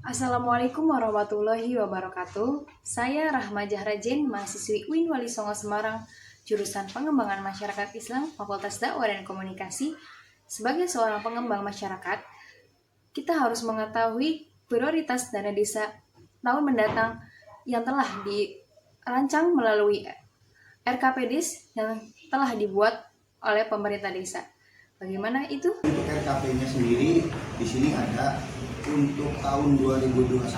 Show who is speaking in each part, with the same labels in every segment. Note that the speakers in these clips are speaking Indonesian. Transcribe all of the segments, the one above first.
Speaker 1: Assalamualaikum warahmatullahi wabarakatuh. Saya Rahma Jahrajin, mahasiswi UIN Wali Songo Semarang, jurusan Pengembangan Masyarakat Islam, Fakultas Dakwah dan Komunikasi. Sebagai seorang pengembang masyarakat, kita harus mengetahui prioritas dana desa tahun mendatang yang telah dirancang melalui RKPDes yang telah dibuat oleh pemerintah desa. Bagaimana itu?
Speaker 2: Untuk RKP-nya sendiri di sini ada untuk tahun 2021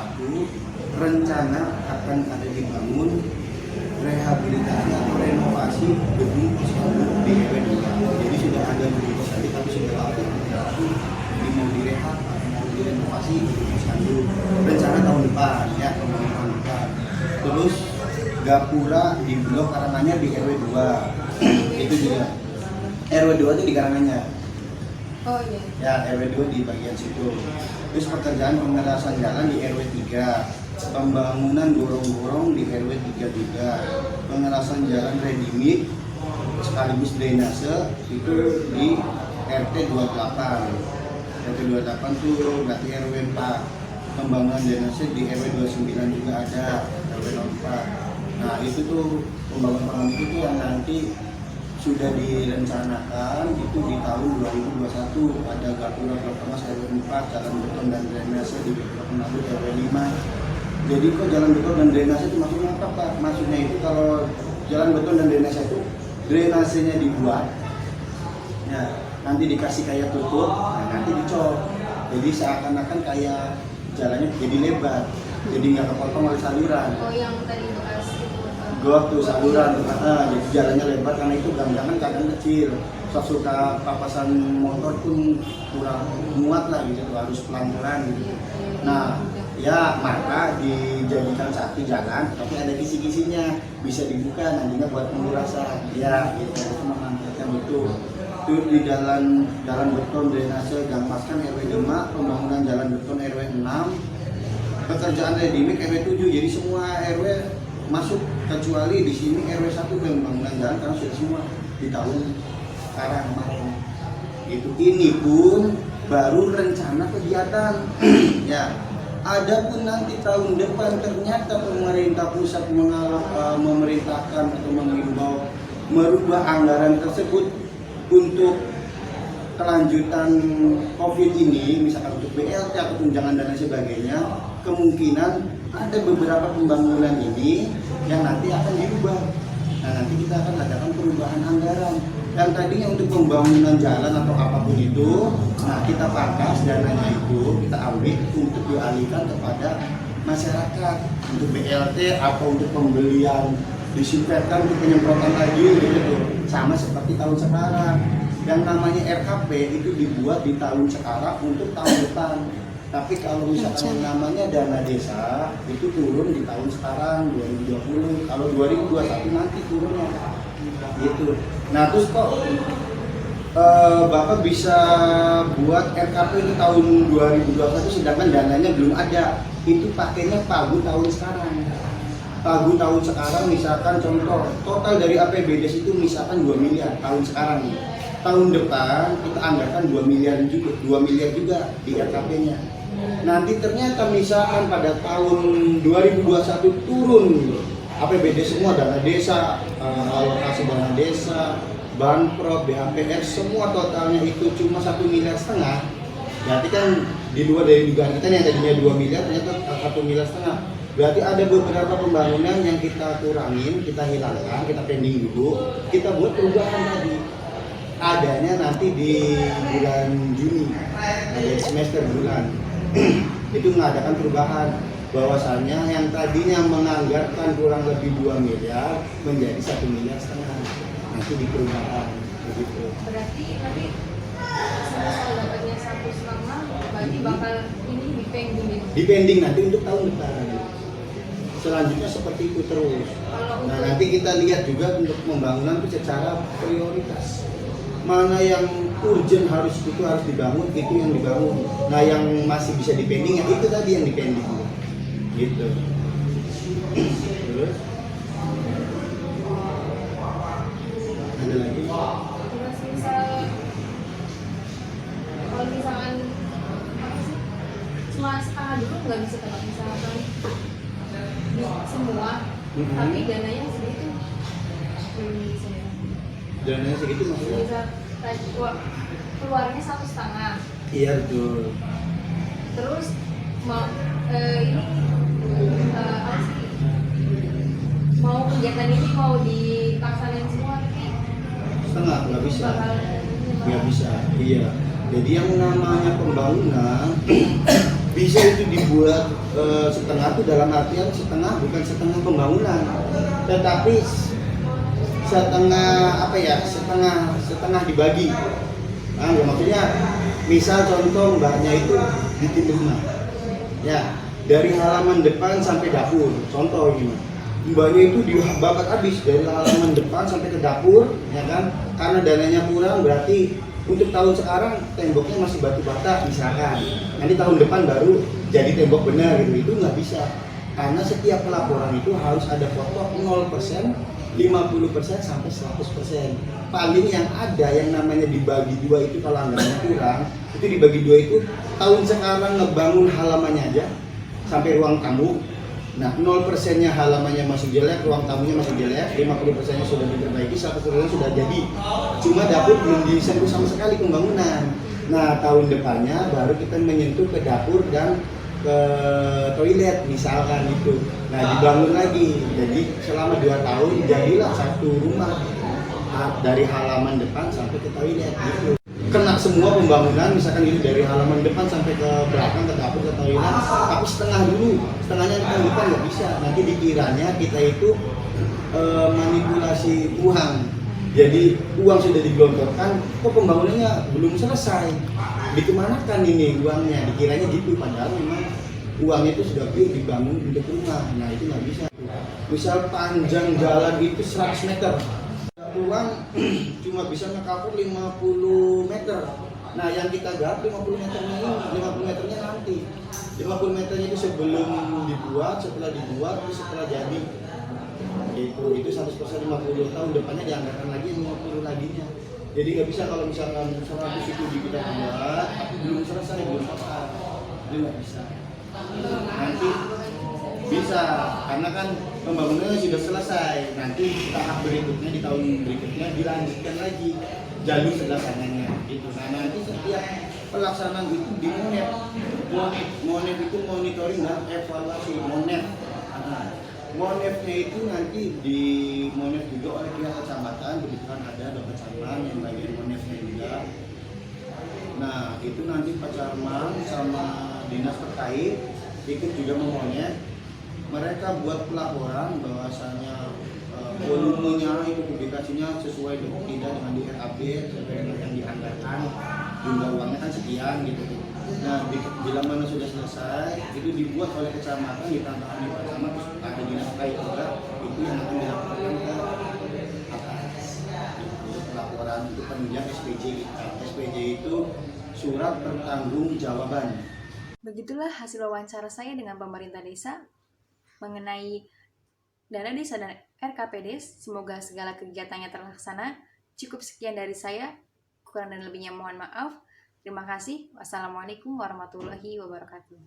Speaker 2: rencana akan ada dibangun rehabilitasi atau renovasi gedung posyandu di RW 2. Jadi sudah ada gedung posyandu tapi sudah rapi, jadi mau direhab atau mau direnovasi gedung posyandu. Rencana tahun depan ya, tahun depan. Terus gapura di blok Karanganyar di RW 2 itu juga. RW 2 itu di Karanganyar.
Speaker 1: Oh iya.
Speaker 2: Ya, RW 2 di bagian situ. Terus pekerjaan pengerasan jalan di RW 3, pembangunan gorong-gorong di RW 3 juga, pengerasan jalan ready-mix sekaligus drainase itu di RT 28. RT 28 itu berarti RW 4. Pembangunan drainase di RW 29 juga ada, RW 04. Nah, itu tuh pembangunan itu tuh yang nanti sudah direncanakan itu di tahun 2021 ada gapura Pertama RW 4, jalan beton dan drainase di Penadu RW 5. Jadi kok jalan beton dan drainase itu maksudnya apa Pak? Maksudnya itu kalau jalan beton dan drainase itu drainasenya dibuat, ya nanti dikasih kayak tutup, nah, nanti dicor. Jadi seakan-akan kayak jalannya jadi lebar, jadi nggak kepotong oleh saluran.
Speaker 1: Oh, yang tadi bekas
Speaker 2: Got tuh saluran tuh, jadi jalannya lebar karena itu gang-gangan kadang kecil. Suka papasan motor pun kurang muat lah gitu, harus pelan-pelan gitu. Nah, ya maka dijadikan satu jalan, tapi ada kisi-kisinya, bisa dibuka nantinya buat pengurasan. Ya, gitu itu memanfaatkan itu. Itu di jalan beton drainase Gang Paskan RW 5, pembangunan jalan beton RW 6, pekerjaan ready-mix RW 7. Jadi semua RW masuk kecuali di sini RW 1 pembangunan jalan karena sudah semua di tahun sekarang kemarin. Itu ini pun baru rencana kegiatan. Ya, adapun nanti tahun depan ternyata pemerintah pusat memerintahkan atau mengimbau merubah anggaran tersebut untuk kelanjutan COVID ini, misalkan untuk BLT atau tunjangan dan lain sebagainya, kemungkinan ada beberapa pembangunan ini yang nanti akan diubah. Nah, nanti kita akan adakan perubahan anggaran. Yang tadinya untuk pembangunan jalan atau apapun itu, nah kita pangkas dananya itu, kita ambil untuk dialihkan kepada masyarakat untuk BLT atau untuk pembelian disinfektan untuk penyemprotan lagi gitu. Sama seperti tahun sekarang. Yang namanya RKP itu dibuat di tahun sekarang untuk tahun depan. Tapi kalau misalkan namanya dana desa itu turun di tahun sekarang 2020. Kalau 2021 nanti turunnya gitu. Nah, terus kok Bapak bisa buat RKP itu tahun 2021 sedangkan dananya belum ada. Itu pakainya pagu tahun sekarang. Pagu tahun sekarang misalkan contoh total dari APBDes itu misalkan 2 miliar tahun sekarang nih. Tahun depan kita anggarkan 2 miliar juga di RKP-nya. Nanti ternyata misalkan pada tahun 2021 turun APBD semua, dana desa, alokasi dana desa, Banpro, BHPR semua totalnya itu cuma 1,5 miliar. Berarti kan di luar dari dugaan kita yang tadinya 2 miliar ternyata 1,5 miliar. Berarti ada beberapa pembangunan yang kita kurangin, kita hilangkan, kita pending dulu, kita buat perubahan tadi. Adanya nanti di bulan Juni, ada semester bulan. Itu mengadakan perubahan bahwasannya yang tadinya menganggarkan kurang lebih 2 miliar menjadi 1,5 miliar nanti di perubahan begitu.
Speaker 1: berarti nanti soal dapatnya 1,5 berarti bakal ini
Speaker 2: Dipending nanti untuk tahun depan. Selanjutnya seperti itu terus. Nah, nanti kita lihat juga untuk pembangunan itu secara prioritas. Mana yang urgent harus dibangun, itu yang dibangun. Nah, yang masih bisa dipending ya itu tadi yang dipending. Gitu. Terus ada lagi?
Speaker 1: terus misal kalau misalkan apa sih cuma setengah dulu nggak bisa kalau misalkan di semua tapi dananya segitu belum bisa ya.
Speaker 2: Dananya segitu maksudnya?
Speaker 1: Bisa keluarnya 1,5.
Speaker 2: Iya betul.
Speaker 1: Terus mau ini apa sih, mau kegiatan ini mau dipaksain semua tapi
Speaker 2: Setengah nggak bisa.
Speaker 1: bakal
Speaker 2: Nggak bisa. Iya. Jadi yang namanya pembangunan bisa itu dibuat setengah itu dalam artian setengah bukan setengah pembangunan, tetapi setengah apa ya, setengah dibagi. Nah, ya maksudnya misal contoh mbaknya itu bikin rumah, ya dari halaman depan sampai dapur. Contoh ini, mbaknya itu dibakar habis dari halaman depan sampai ke dapur, ya kan? Karena dananya kurang, berarti untuk tahun sekarang temboknya masih batu bata misalkan. Nanti tahun depan baru jadi tembok benar gitu. Itu nggak bisa. Karena setiap pelaporan itu harus ada foto 0%, 50% sampai 100%. Paling yang ada yang namanya dibagi dua itu kalau anggarannya kurang, itu dibagi dua itu tahun sekarang ngebangun halamannya aja sampai ruang tamu. Nah, 0%-nya halamannya masih jelek, ruang tamunya masih jelek, 50%-nya sudah diperbaiki, 100% sudah jadi. Cuma dapur belum disentuh sama sekali pembangunan. Nah, tahun depannya baru kita menyentuh ke dapur dan ke toilet misalkan gitu. Nah, dibangun lagi. Jadi selama 2 tahun jadilah satu rumah dari halaman depan sampai ke toilet gitu. Kena semua pembangunan misalkan gitu dari halaman depan sampai ke belakang ke dapur ke toilet, tapi setengah dulu, setengahnya di tahun depan nggak bisa. Nanti dikiranya kita itu manipulasi uang. Jadi uang sudah digelontorkan, kok pembangunannya belum selesai. Dikemanakan ini uangnya? Dikiranya gitu, padahal memang uangnya itu sudah pure dibangun untuk rumah. Nah itu nggak bisa. Misal panjang jalan itu 100 meter, uang cuma bisa nge-cover 50 meter. Nah yang kita garap 50 meternya ini, 50 meternya nanti. 50 meternya itu sebelum dibuat, setelah dibuat, terus setelah jadi. Itu 100% 50 tahun depannya dianggarkan lagi 50 laginya. Jadi nggak bisa kalau misalkan 100 itu kita buat, tapi belum selesai, belum total, itu nggak bisa. Nanti bisa, karena kan pembangunannya sudah selesai. Nanti tahap berikutnya di tahun berikutnya dilanjutkan lagi jalur sebelah sananya. Gitu. Nah nanti setiap pelaksanaan itu di Monef itu monitoring dan evaluasi Monef. Monefnya itu nanti di Monef juga oleh pihak kecamatan, kebetulan ada Bapak Camat yang bagian Monefnya juga. Nah itu nanti Pak Camat sama dinas terkait ikut juga memonef. Mereka buat pelaporan bahwasanya volumenya itu publikasinya sesuai tidak dengan di RAB sesuai dengan yang dianggarkan, jumlah uangnya kan sekian gitu. Nah, bila mana sudah selesai, itu dibuat oleh kecamatan, ditantangani Pak Camat, ada dinas terkait juga, itu yang akan dilaporkan ke atas. Laporan untuk penunjang SPJ kita. SPJ itu surat pertanggungjawaban.
Speaker 1: Begitulah hasil wawancara saya dengan pemerintah desa mengenai dana desa dan RKPDes. Semoga segala kegiatannya terlaksana. Cukup sekian dari saya. Kurang dan lebihnya mohon maaf. Terima kasih. Wassalamualaikum warahmatullahi wabarakatuh.